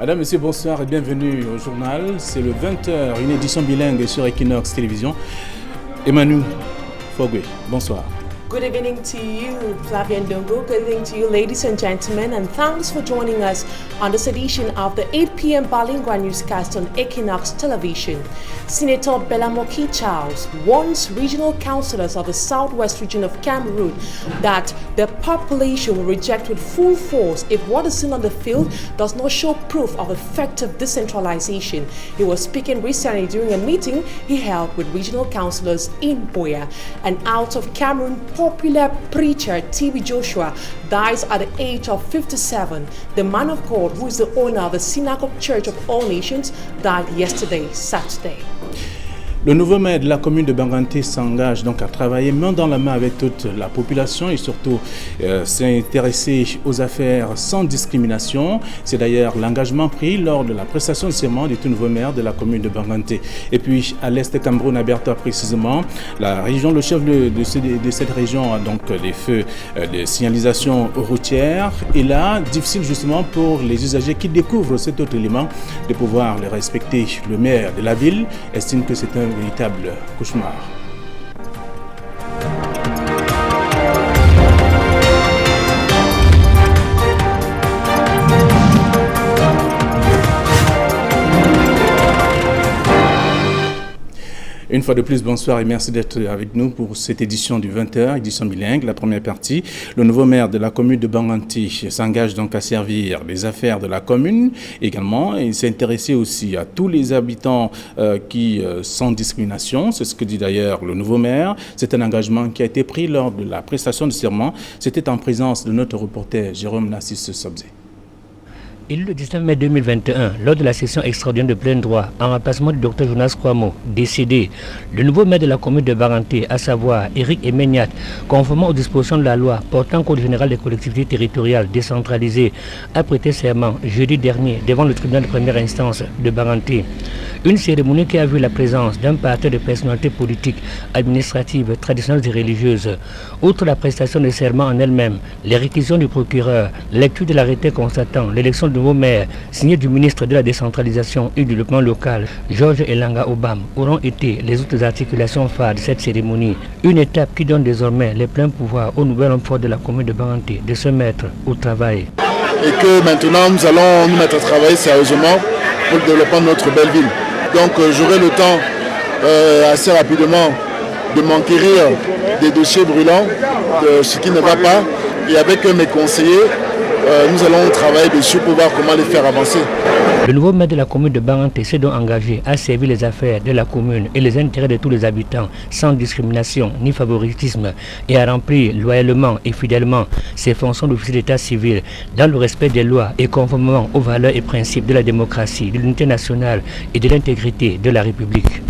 Madame, Monsieur, bonsoir et bienvenue au journal. C'est le 20h, une édition bilingue sur Equinox Télévision. Emmanuel Fogwe, bonsoir. Good evening to you, Flavia Ndongo. Good evening to you, ladies and gentlemen, and thanks for joining us on this edition of the 8 p.m. bilingual newscast on Equinox Television. Senator Belamoki Charles warns regional councillors of the southwest region of Cameroon that the population will reject with full force if what is seen on the field does not show proof of effective decentralization. He was speaking recently during a meeting he held with regional councillors in Boya. And out of Cameroon, popular preacher T.B. Joshua dies at the age of 57. The man of God, who is the owner of the Synagogue Church of All Nations, died yesterday, Saturday. Le nouveau maire de la commune de Banganté s'engage donc à travailler main dans la main avec toute la population et surtout s'intéresser aux affaires sans discrimination. C'est d'ailleurs l'engagement pris lors de la prestation de serment du tout nouveau maire de la commune de Banganté. Et puis à l'est de Cameroun, à Bertha précisément, la région, le chef de cette région a donc des feux de signalisation routière. Et là, difficile justement pour les usagers qui découvrent cet autre élément de pouvoir le respecter. Le maire de la ville estime que c'est un véritable cauchemar. Une fois de plus, bonsoir et merci d'être avec nous pour cette édition du 20h, édition bilingue, la première partie. Le nouveau maire de la commune de Banganté s'engage donc à servir les affaires de la commune. Également, il s'est intéressé aussi à tous les habitants qui sans discrimination. C'est ce que dit d'ailleurs le nouveau maire. C'est un engagement qui a été pris lors de la prestation de serment. C'était en présence de notre reporter Jérôme Nassis Sobzé. Élu le 19 mai 2021, lors de la session extraordinaire de plein droit, en remplacement du Dr Jonas Kwamo, décédé, le nouveau maire de la commune de Banganté, à savoir Eric Emeniat, conformément aux dispositions de la loi portant Code général des collectivités territoriales décentralisées, a prêté serment jeudi dernier devant le tribunal de première instance de Banganté. Une cérémonie qui a vu la présence d'un parterre de personnalités politiques, administratives, traditionnelles et religieuses. Outre la prestation de serment en elle-même, les réquisitions du procureur, lecture de l'arrêté constatant l'élection du nouveau maire, signé du ministre de la décentralisation et du développement local, Georges Elanga Obam, auront été les autres articulations phares de cette cérémonie. Une étape qui donne désormais les pleins pouvoirs au nouvel homme fort de la commune de Banganté de se mettre au travail. Et que maintenant nous allons nous mettre à travailler sérieusement pour le développement de notre belle ville. Donc j'aurai le temps assez rapidement de m'enquérir des dossiers brûlants, de ce qui ne va pas, et avec mes conseillers, nous allons travailler dessus pour voir comment les faire avancer. Le nouveau maire de la commune de Banganté s'est donc engagé à servir les affaires de la commune et les intérêts de tous les habitants sans discrimination ni favoritisme et à remplir loyalement et fidèlement ses fonctions d'officier d'état civil dans le respect des lois et conformément aux valeurs et principes de la démocratie, de l'unité nationale et de l'intégrité de la République.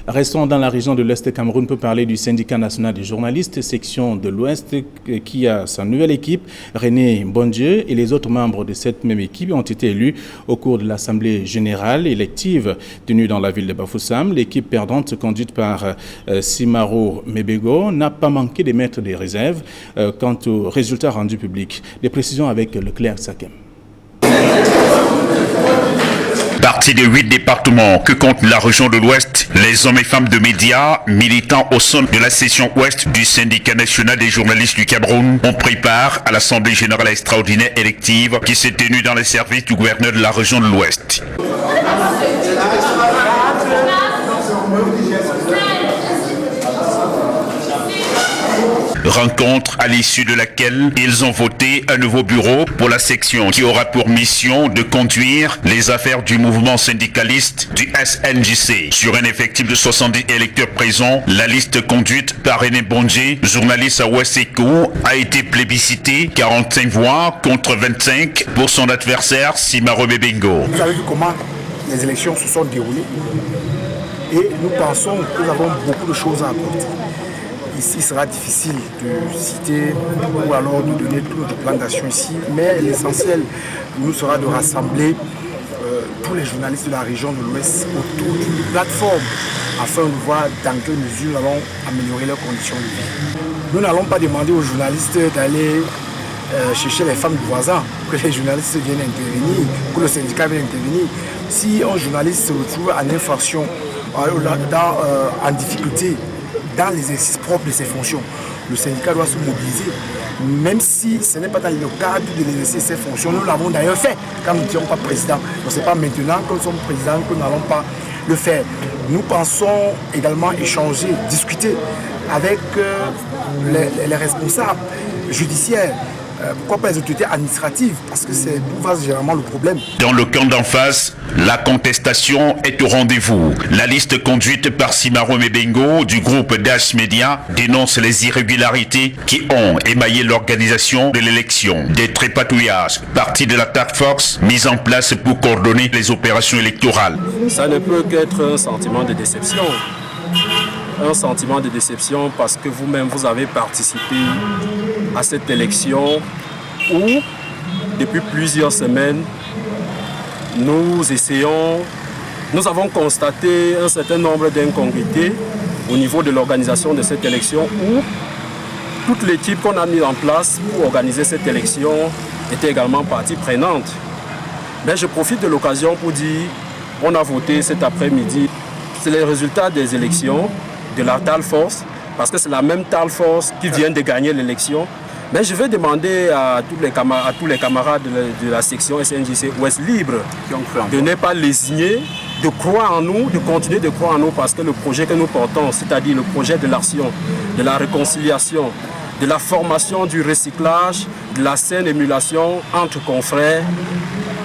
Restons dans la région de l'Est Cameroun pour parler du syndicat national des journalistes, section de l'Ouest, qui a sa nouvelle équipe, René Bondieu, et les autres membres de cette même équipe ont été élus au cours de l'Assemblée générale élective tenue dans la ville de Bafoussam. L'équipe perdante, conduite par Simaro Mebego, n'a pas manqué d'émettre des réserves quant aux résultats rendus publics. Des précisions avec Leclerc Sakem. Partie des 8 départements que compte la région de l'Ouest, les hommes et femmes de médias militants au sein de la section Ouest du syndicat national des journalistes du Cameroun ont pris part à l'Assemblée générale extraordinaire élective qui s'est tenue dans les services du gouverneur de la région de l'Ouest. Rencontre à l'issue de laquelle ils ont voté un nouveau bureau pour la section qui aura pour mission de conduire les affaires du mouvement syndicaliste du SNJC. Sur un effectif de 70 électeurs présents, la liste conduite par René Bondieu, journaliste à Ouest Echo, a été plébiscitée, 45 voix contre 25 pour son adversaire Simaro Bebengo. Vous avez vu comment les élections se sont déroulées et nous pensons que nous avons beaucoup de choses à apporter. Ici, il sera difficile de citer ou alors de donner tout notre plan d'action ici, mais l'essentiel nous sera de rassembler tous les journalistes de la région de l'Ouest autour d'une plateforme afin de voir dans quelle mesure nous allons améliorer leurs conditions de vie. Nous n'allons pas demander aux journalistes d'aller chercher les femmes du voisin, que les journalistes viennent intervenir, que le syndicat vienne intervenir. Si un journaliste se retrouve en infraction, en difficulté, dans l'exercice propre de ses fonctions, le syndicat doit se mobiliser. Même si ce n'est pas dans le cadre de l'exercice de ses fonctions, nous l'avons d'ailleurs fait quand nous n'étions pas président. Donc ce n'est pas maintenant que nous sommes présidents que nous n'allons pas le faire. Nous pensons également échanger, discuter avec les responsables judiciaires. Pourquoi pas les autorités administratives? Parce que c'est généralement le problème. Dans le camp d'en face, la contestation est au rendez-vous. La liste conduite par Simaro Mebengo du groupe Dash Media dénonce les irrégularités qui ont émaillé l'organisation de l'élection. Des trépatouillages, partie de la task force mise en place pour coordonner les opérations électorales. Ça ne peut qu'être un sentiment de déception. Un sentiment de déception parce que vous-même, vous avez participé à cette élection où, depuis plusieurs semaines, nous avons constaté un certain nombre d'incongruités au niveau de l'organisation de cette élection où toute l'équipe qu'on a mise en place pour organiser cette élection était également partie prenante. Mais je profite de l'occasion pour dire, on a voté cet après-midi. C'est les résultats des élections de la task force, parce que c'est la même task force qui vient de gagner l'élection. Mais je vais demander à tous les camarades de la section SNJC Ouest Libre de ne pas lésigner, de croire en nous, de continuer de croire en nous, parce que le projet que nous portons, c'est-à-dire le projet de l'action, de la réconciliation, de la formation du recyclage, de la saine émulation entre confrères,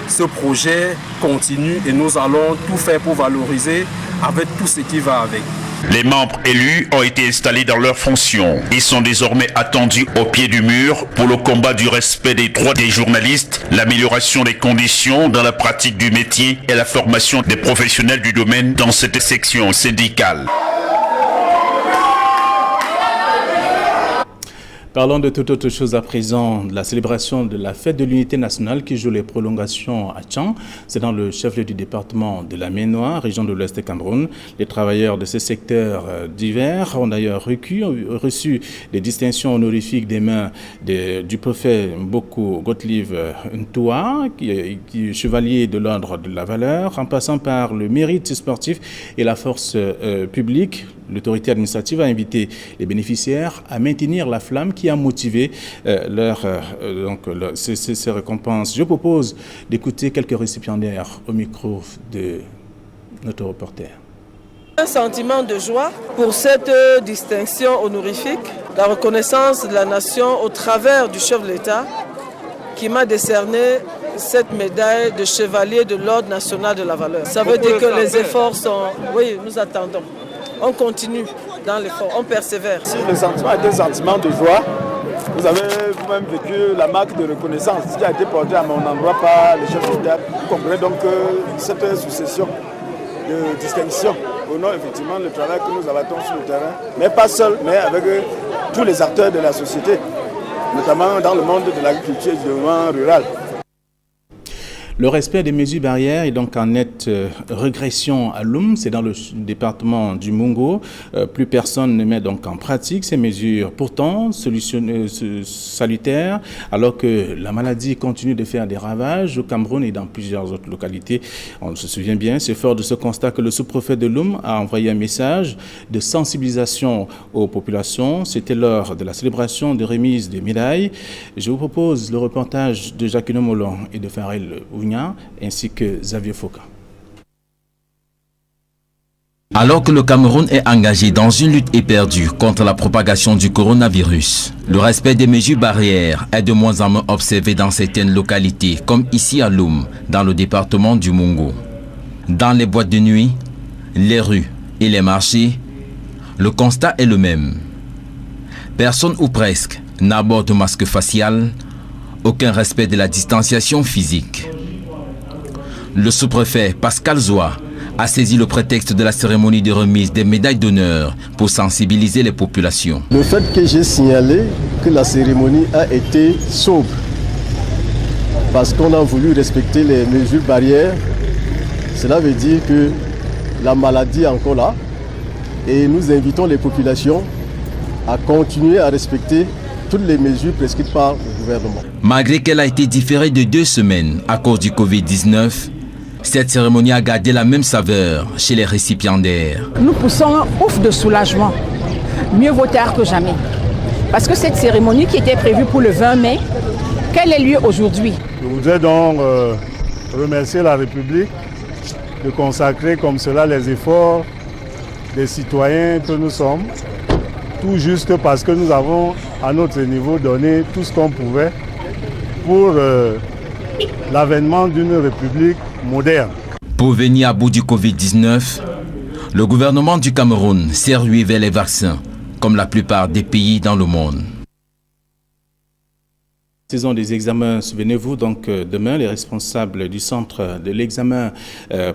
ce projet continue et nous allons tout faire pour valoriser avec tout ce qui va avec. Les membres élus ont été installés dans leurs fonctions. Ils sont désormais attendus au pied du mur pour le combat du respect des droits des journalistes, l'amélioration des conditions dans la pratique du métier et la formation des professionnels du domaine dans cette section syndicale. Parlons de toute autre chose à présent, de la célébration de la fête de l'unité nationale qui joue les prolongations à Tchang. C'est dans le chef-lieu du département de la Maine-Noire, région de l'Ouest du Cameroun. Les travailleurs de ces secteurs divers ont d'ailleurs reçu des distinctions honorifiques des mains du préfet Mboko Gottlieb Ntoua, qui est chevalier de l'ordre de la valeur, en passant par le mérite sportif et la force publique. L'autorité administrative a invité les bénéficiaires à maintenir la flamme qui a motivé ces récompenses. Je propose d'écouter quelques récipiendaires au micro de notre reporter. Un sentiment de joie pour cette distinction honorifique, la reconnaissance de la nation au travers du chef de l'État qui m'a décerné cette médaille de chevalier de l'ordre national de la valeur. Ça veut dire que les efforts sont... Oui, nous attendons. On continue dans l'effort, on persévère. Si le sentiment est un sentiment de joie, vous avez vous-même vécu la marque de reconnaissance qui a été portée à mon endroit par le chef d'État. Vous comprenez donc cette succession de distinctions honore effectivement le travail que nous abattons sur le terrain, mais pas seul, mais avec tous les acteurs de la société, notamment dans le monde de l'agriculture et du développement rural. Le respect des mesures barrières est donc en nette régression à Loum, c'est dans le département du Mungo. Plus personne ne met donc en pratique ces mesures, pourtant salutaires, alors que la maladie continue de faire des ravages au Cameroun et dans plusieurs autres localités. On se souvient bien, c'est fort de ce constat que le sous-préfet de Loum a envoyé un message de sensibilisation aux populations. C'était lors de la célébration de remise des médailles. Je vous propose le reportage de Jacqueline Molon et de Farel Ougna, ainsi que Xavier Foucault. Alors que le Cameroun est engagé dans une lutte éperdue contre la propagation du coronavirus, le respect des mesures barrières est de moins en moins observé dans certaines localités, comme ici à Loum, dans le département du Mungo. Dans les boîtes de nuit, les rues et les marchés, le constat est le même. Personne ou presque n'aborde de masque facial, aucun respect de la distanciation physique. Le sous-préfet Pascal Zoua a saisi le prétexte de la cérémonie de remise des médailles d'honneur pour sensibiliser les populations. Le fait que j'ai signalé que la cérémonie a été sobre, parce qu'on a voulu respecter les mesures barrières, cela veut dire que la maladie est encore là et nous invitons les populations à continuer à respecter toutes les mesures prescrites par le gouvernement. Malgré qu'elle a été différée de 2 semaines à cause du Covid-19, cette cérémonie a gardé la même saveur chez les récipiendaires. Nous poussons un ouf de soulagement. Mieux vaut tard que jamais. Parce que cette cérémonie qui était prévue pour le 20 mai, qu'elle ait lieu aujourd'hui. Je voudrais donc remercier la République de consacrer comme cela les efforts des citoyens que nous sommes, tout juste parce que nous avons à notre niveau donné tout ce qu'on pouvait pour l'avènement d'une République moderne. Pour venir à bout du Covid-19, le gouvernement du Cameroun s'est rué vers les vaccins, comme la plupart des pays dans le monde. Saison des examens, souvenez-vous, donc demain, les responsables du centre de l'examen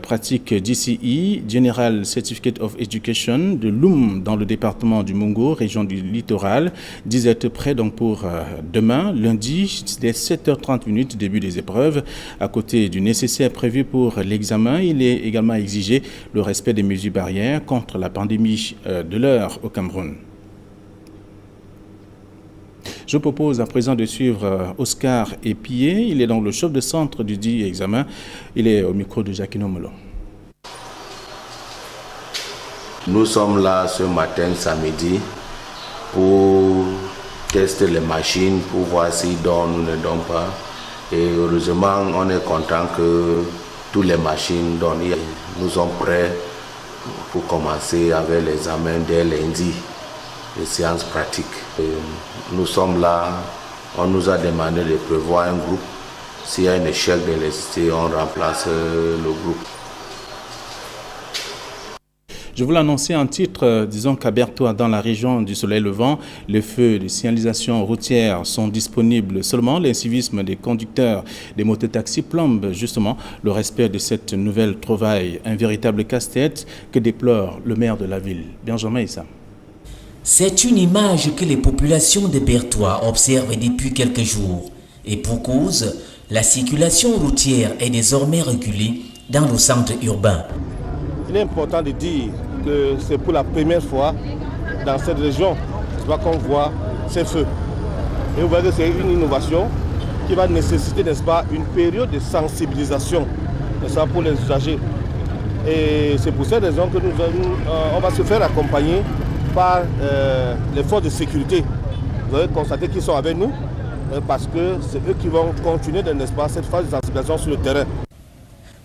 pratique DCE, General Certificate of Education, de Loum, dans le département du Mungo, région du littoral, disent être prêts donc pour demain, lundi, dès 7h30, début des épreuves. À côté du nécessaire prévu pour l'examen, il est également exigé le respect des mesures barrières contre la pandémie de l'heure au Cameroun. Je propose à présent de suivre Oscar Epié. Il est donc le chef de centre du dit examen. Il est au micro de Jacquino Molo. Nous sommes là ce matin, samedi, pour tester les machines, pour voir s'ils donnent ou ne donnent pas. Et heureusement, on est content que toutes les machines donnent. Nous sommes prêts pour commencer avec l'examen dès lundi. Les séances pratiques. Et nous sommes là, on nous a demandé de prévoir un groupe. S'il y a un échec de l'électricité, on remplace le groupe. Je vous l'annonçais en titre, disons qu'à Berthois, dans la région du Soleil Levant, les feux de signalisation routière sont disponibles seulement. L'incivisme des conducteurs des mototaxis plombe justement le respect de cette nouvelle trouvaille. Un véritable casse-tête que déplore le maire de la ville, Benjamin Issa. C'est une image que les populations de Berthois observent depuis quelques jours. Et pour cause, la circulation routière est désormais régulée dans le centre urbain. Il est important de dire que c'est pour la première fois dans cette région qu'on voit ces feux. Et vous voyez que c'est une innovation qui va nécessiter, n'est-ce pas, une période de sensibilisation, n'est-ce pas, pour les usagers. Et c'est pour cette raison que on va se faire accompagner par les forces de sécurité. Vous avez constaté qu'ils sont avec nous parce que c'est eux qui vont continuer, n'est-ce pas, cette phase de sensibilisation sur le terrain.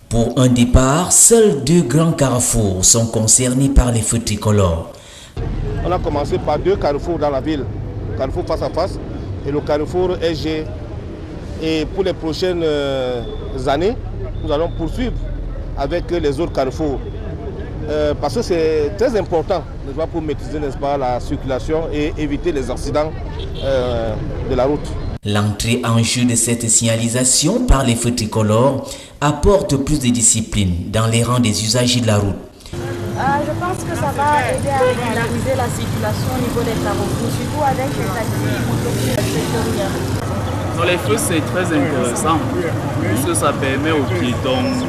Pour un départ, seuls 2 grands carrefours sont concernés par les feux tricolores. On a commencé par 2 carrefours dans la ville, le carrefour face à face et le carrefour SG. Et pour les prochaines années, nous allons poursuivre avec les autres carrefours. Parce que c'est très important, n'est-ce pas, pour maîtriser, n'est-ce pas, la circulation et éviter les accidents de la route. L'entrée en jeu de cette signalisation par les feux tricolores apporte plus de discipline dans les rangs des usagers de la route. Je pense que ça va aider à régulariser la circulation au niveau des carrefours, surtout avec les taxis. Dans les feux, c'est très intéressant puisque ça permet aux piétons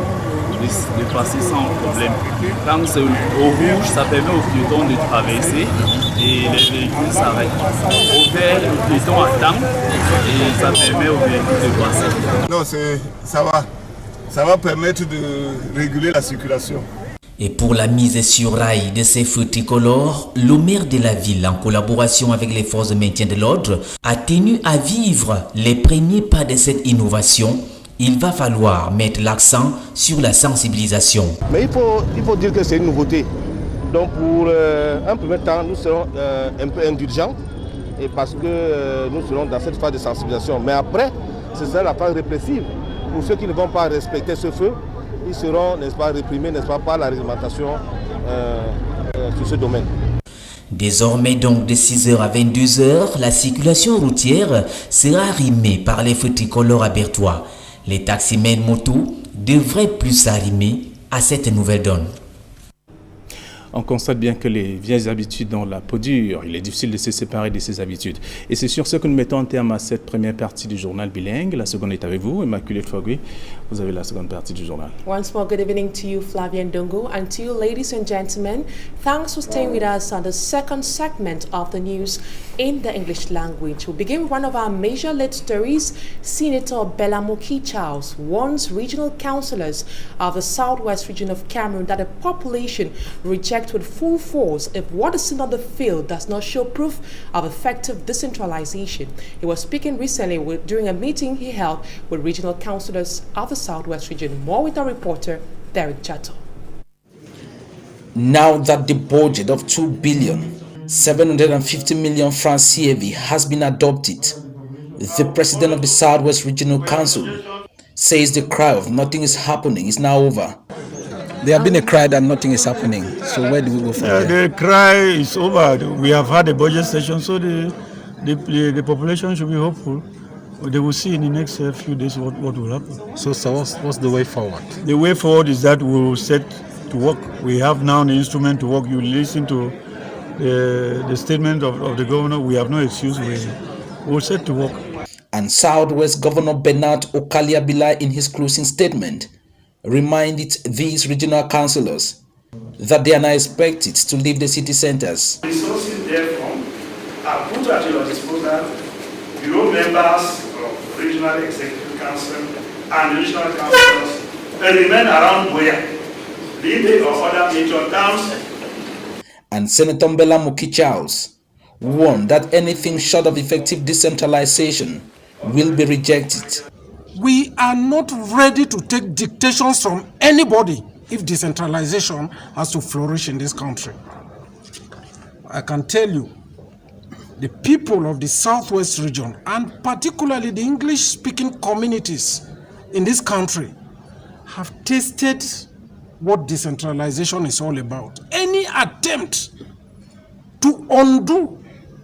de passer sans problème. Quand c'est au rouge, ça permet aux piétons de traverser et les véhicules s'arrêtent. Au vert, le piéton attend et ça permet aux véhicules de passer. Non, ça va permettre de réguler la circulation. Et pour la mise sur rail de ces feux tricolores, le maire de la ville, en collaboration avec les forces de maintien de l'ordre, a tenu à vivre les premiers pas de cette innovation. Il va falloir mettre l'accent sur la sensibilisation. Mais il faut dire que c'est une nouveauté. Donc pour un premier temps, nous serons un peu indulgents et parce que nous serons dans cette phase de sensibilisation. Mais après, ce sera la phase répressive. Pour ceux qui ne vont pas respecter ce feu, ils seront, n'est-ce pas, réprimés, n'est-ce pas, par la réglementation sur ce domaine. Désormais donc de 6h à 22h, la circulation routière sera arrimée par les feux tricolores à Berthois. Les taximens moto devraient plus s'arrimer à cette nouvelle donne. On constate bien que les vieilles habitudes ont la peau dure. Il est difficile de se séparer de ces habitudes. Et c'est sur ce que nous mettons en terme à cette première partie du journal bilingue. La seconde est avec vous, Immaculée Fogui, Vous avez la seconde partie du journal. Once more, good evening to you, Flavien Dongo, and to you, ladies and gentlemen. Thanks for staying with us on the second segment of the news in the English language. We'll begin with one of our major lead stories. Senator Bella Moki-Charles warns regional councillors of the southwest region of Cameroon that the population reject with full force if what is seen on the field does not show proof of effective decentralization. He was speaking recently during a meeting he held with regional councillors of the southwest region. More with our reporter, Derek Chato. Now that the budget of 2,750 million francs CFA has been adopted, the president of the Southwest Regional Council says the cry of nothing is happening is now over. There has been a cry that nothing is happening. So where do we go from there? The cry is over. We have had a budget session, so the population should be hopeful. They will see in the next few days what will happen. So what's the way forward? The way forward is that we will set to work. We have now the instrument to work. You listen to the statement of the governor. We have no excuse. We will set to work. And Southwest Governor Bernard Okaliabila, in his closing statement, reminded these regional councillors that they are not expected to leave the city centres. Resources therefore are put at your disposal. Bureau members of regional executive council and regional councillors remain around Boya, Libe or other major towns. And Senator Bella Moki-Charles warned that anything short of effective decentralization will be rejected. We are not ready to take dictations from anybody if decentralization has to flourish in this country. I can tell you, the people of the Southwest region, and particularly the English-speaking communities in this country, have tasted what decentralization is all about. Any attempt to undo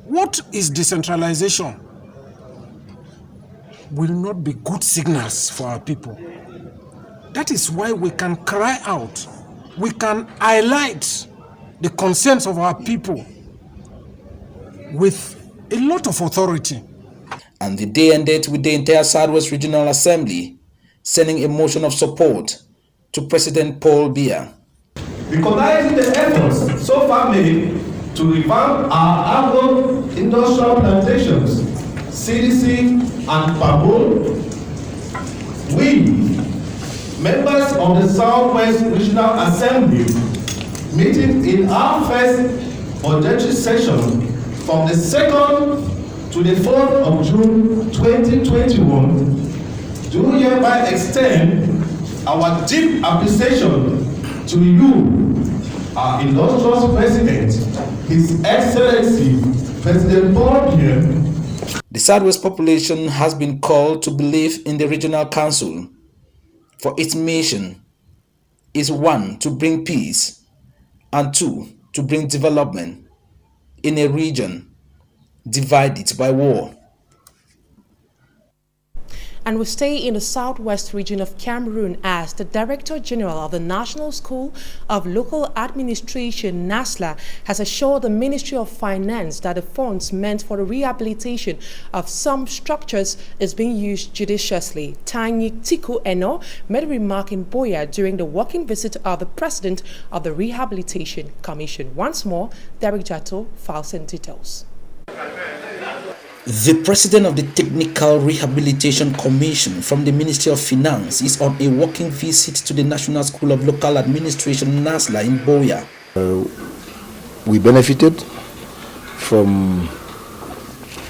what is decentralization will not be good signals for our people. That is why we can cry out, we can highlight the concerns of our people with a lot of authority. And the day ended with the entire Southwest Regional Assembly sending a motion of support to President Paul Biya. Recognizing the efforts so far made to revamp our agro-industrial plantations, CDC and Pabol, we, members of the Southwest Regional Assembly, meeting in our first budgetary session from the 2nd to the 4th of June 2021, do hereby extend our deep appreciation to you, our illustrious President, His Excellency President Paul Biya. The Southwest population has been called to believe in the Regional Council, for its mission is 1, to bring peace, and 2, to bring development in a region divided by war. And we stay in the southwest region of Cameroon as the Director General of the National School of Local Administration, NASLA, has assured the Ministry of Finance that the funds meant for the rehabilitation of some structures is being used judiciously. Tanyi Tiku Eno made a remark in Boya during the working visit of the President of the Rehabilitation Commission. Once more, Derek Jato files in details. The president of the Technical Rehabilitation Commission from the Ministry of Finance is on a working visit to the National School of Local Administration, NASLA, in Boya. We benefited from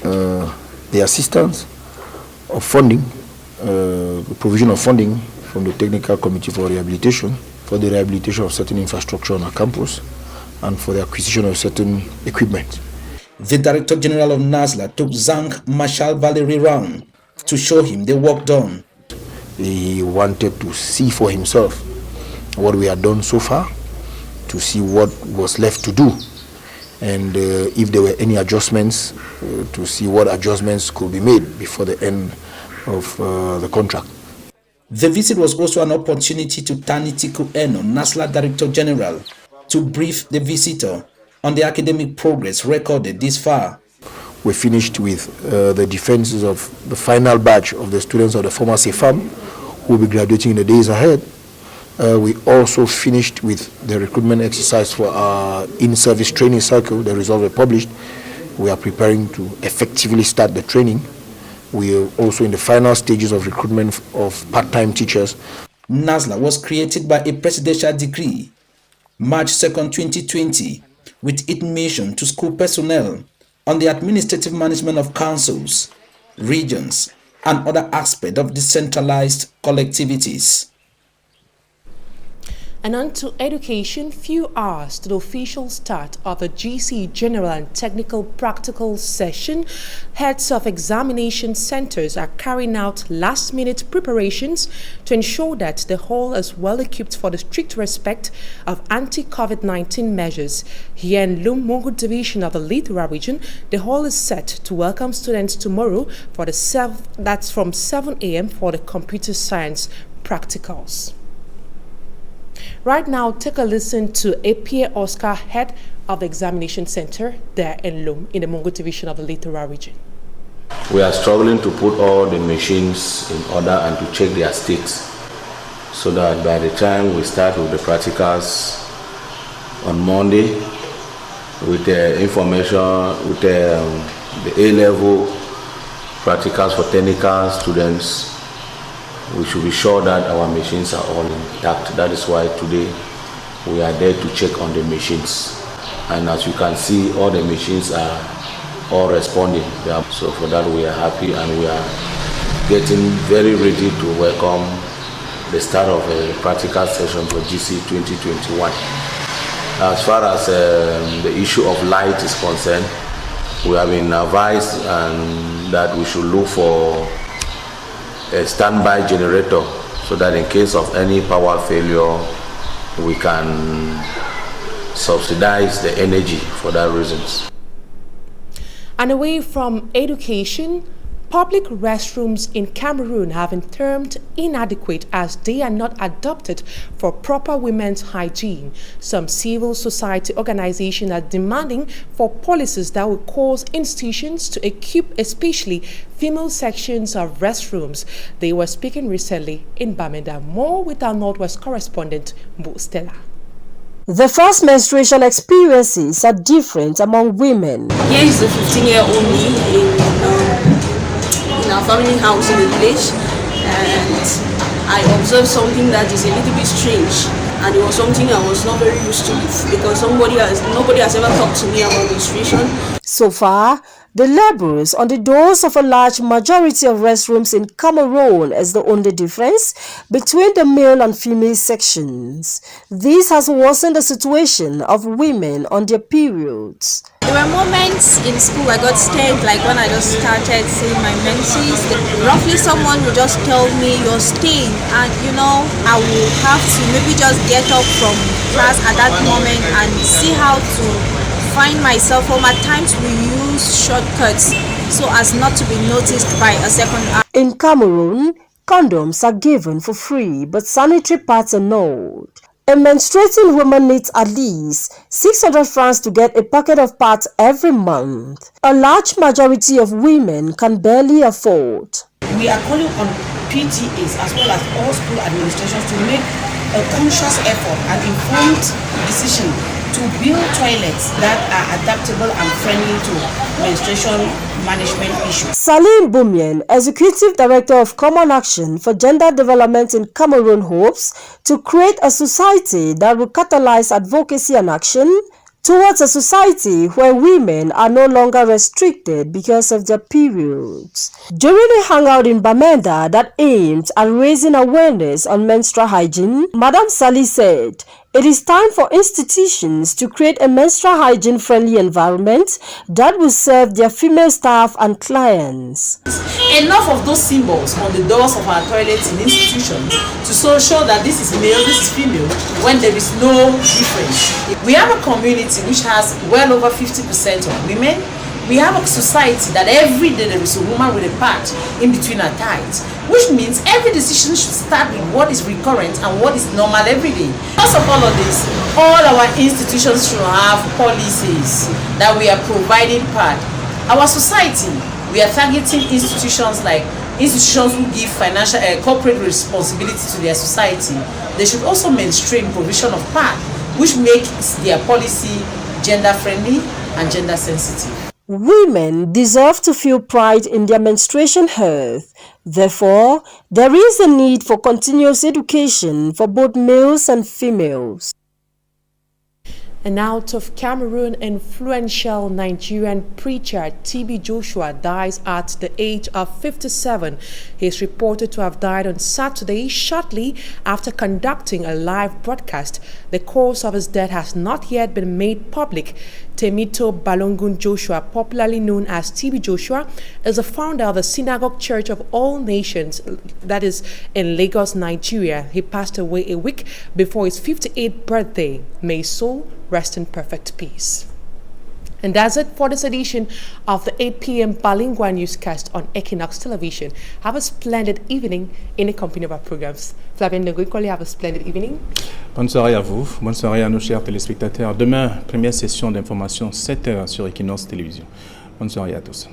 the assistance of funding, the provision of funding from the Technical Committee for Rehabilitation, for the rehabilitation of certain infrastructure on our campus, and for the acquisition of certain equipment. The Director General of NASLA took Zang Marshal Valerie round to show him the work done. He wanted to see for himself what we had done so far, to see what was left to do, and if there were any adjustments, to see what adjustments could be made before the end of the contract. The visit was also an opportunity to Tanyi Tiku Eno, NASLA Director General, to brief the visitor on the academic progress recorded this far. We finished with the defenses of the final batch of the students of the former CFAM, who will be graduating in the days ahead. We also finished with the recruitment exercise for our in-service training cycle. The results were published. We are preparing to effectively start the training. We are also in the final stages of recruitment of part-time teachers. NASLA was created by a presidential decree, March 2nd, 2020, with its mission to school personnel on the administrative management of councils, regions, and other aspects of decentralized collectivities. And on to education, few hours to the official start of the GC General and Technical Practical Session. Heads of examination centers are carrying out last-minute preparations to ensure that the hall is well equipped for the strict respect of anti-COVID-19 measures. Here in Lumungu Division of the Lithura region, the hall is set to welcome students tomorrow for that's from 7 a.m. for the computer science practicals. Right now, take a listen to Epie Oscar, head of the examination center there in Lum, in the Mungu Division of the Lithura region. We are struggling to put all the machines in order and to check their states, so that by the time we start with the practicals on Monday, with the information, with the A-level practicals for technical students, we should be sure that our machines are all intact. That is why today we are there to check on the machines. And as you can see, all the machines are all responding. So for that we are happy, and we are getting very ready to welcome the start of a practical session for GC 2021. As far as the issue of light is concerned, we have been advised that we should look for a standby generator, so that in case of any power failure we can subsidize the energy for that reasons. And away from education, public restrooms in Cameroon have been termed inadequate as they are not adopted for proper women's hygiene. Some civil society organizations are demanding for policies that will cause institutions to equip especially female sections of restrooms. They were speaking recently in Bamenda. More with our Northwest correspondent, Mbu Stella. The first menstruation experiences are different among women. Here is the 15-year-old me in our family house in the village, and I observed something that is a little bit strange, and it was something I was not very used to, because nobody has ever talked to me about menstruation. So far, the labels on the doors of a large majority of restrooms in Cameroon is the only difference between the male and female sections. This has worsened the situation of women on their periods. There were moments in school I got stained, like when I just started seeing my menses. Roughly someone would just tell me you're stained, and I will have to maybe just get up from class at that moment and see how to find myself home. At times we use shortcuts so as not to be noticed by a second eye. In Cameroon, condoms are given for free, but sanitary pads are not. A menstruating woman needs at least 600 francs to get a packet of pads every month. A large majority of women can barely afford. We are calling on PTAs as well as all school administrations to make a conscious effort and informed decision to build toilets that are adaptable and friendly to menstruation management issues. Salim Boumien, Executive Director of Common Action for Gender Development in Cameroon, hopes to create a society that will catalyze advocacy and action towards a society where women are no longer restricted because of their periods. During a hangout in Bamenda that aimed at raising awareness on menstrual hygiene, Madame Sali said, "It is time for institutions to create a menstrual hygiene-friendly environment that will serve their female staff and clients." Enough of those symbols on the doors of our toilets in institutions to show that this is male, this is female, when there is no difference. We have a community which has well over 50% of women. We have a society that every day there is a woman with a pad in between her thighs, which means every decision should start with what is recurrent and what is normal every day. Because of all of this, all our institutions should have policies that we are providing pad. Our society, we are targeting institutions like institutions who give financial corporate responsibility to their society, they should also mainstream provision of PAD, which makes their policy gender-friendly and gender-sensitive. Women deserve to feel pride in their menstruation health. Therefore, there is a need for continuous education for both males and females. And out of Cameroon, influential Nigerian preacher TB Joshua dies at the age of 57. He is reported to have died on Saturday shortly after conducting a live broadcast. The cause of his death has not yet been made public. Temito Balogun Joshua, popularly known as TB Joshua, is the founder of the Synagogue Church of All Nations, that is in Lagos, Nigeria. He passed away a week before his 58th birthday. May his soul rest in perfect peace. And that's it for this edition of the 8 p.m. bilingual newscast on Equinox Television. Have a splendid evening in the company of our programs. Flavien Negoy, have a splendid evening. Bonne soirée à vous, bonne soirée à nos chers téléspectateurs. Demain, première session d'information 7h sur Equinox Télévision. Bonne soirée à tous.